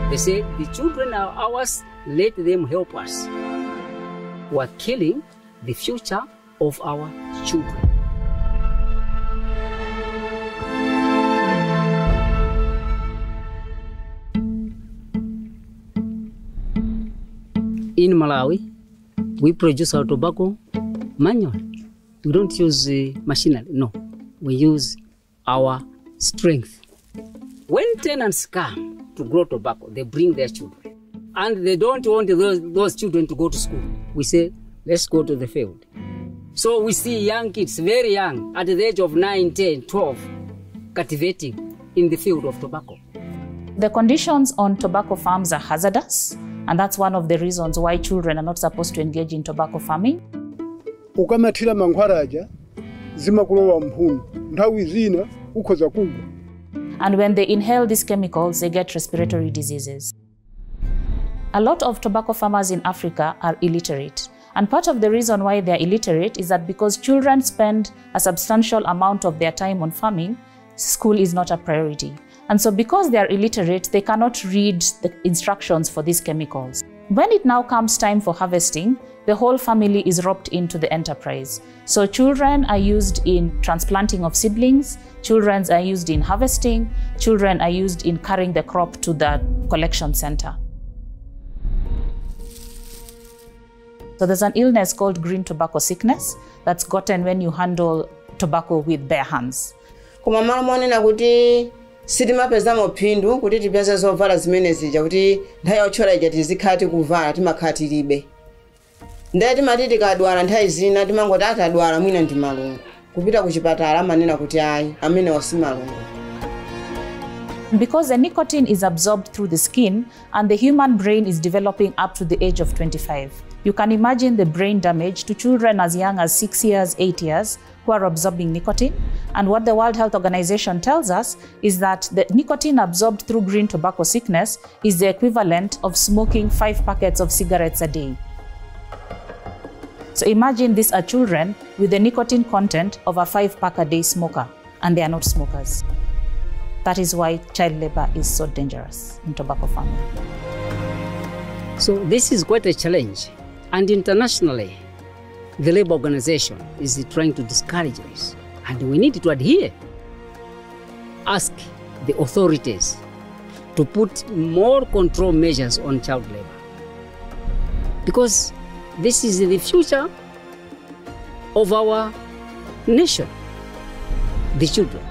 They say, the children are ours, let them help us. We're killing the future of our children. In Malawi, we produce our tobacco manually. We don't use machinery, no. We use our strength. When tenants come to grow tobacco, they bring their children. And they don't want those children to go to school. We say, let's go to the field. So we see young kids, very young, at the age of 9, 10, 12, cultivating in the field of tobacco. The conditions on tobacco farms are hazardous, and that's one of the reasons why children are not supposed to engage in tobacco farming. Ukamathira mankhwalaja zimakulowa mphunu nthawi zina ukhoza kugwa. And when they inhale these chemicals, they get respiratory diseases. A lot of tobacco farmers in Africa are illiterate. And part of the reason why they're illiterate is that because children spend a substantial amount of their time on farming, school is not a priority. And so because they are illiterate, they cannot read the instructions for these chemicals. When it now comes time for harvesting, the whole family is roped into the enterprise. So children are used in transplanting of seedlings, children are used in harvesting, children are used in carrying the crop to the collection center. So there's an illness called green tobacco sickness that's gotten when you handle tobacco with bare hands. Sitima peza mopindu kuti tipeza zovala zimene zija kuti nthawi yothyola ija tizikhati kuvala timakhati libe. Ndiye timati tikadwala nthawi zina timangoti atadwala mwina ndi malungo. Kupita ku chipatala amanena kuti ayi amene wasi malungo. Because the nicotine is absorbed through the skin and the human brain is developing up to the age of 25. You can imagine the brain damage to children as young as 6 years, 8 years who are absorbing nicotine. And what the World Health Organization tells us is that the nicotine absorbed through green tobacco sickness is the equivalent of smoking 5 packets of cigarettes a day. So imagine these are children with the nicotine content of a 5-pack-a-day smoker, and they are not smokers. That is why child labor is so dangerous in tobacco farming. So this is quite a challenge. And internationally, the Labour Organization is trying to discourage this. And we need to adhere. Ask the authorities to put more control measures on child labor. Because this is the future of our nation, the children.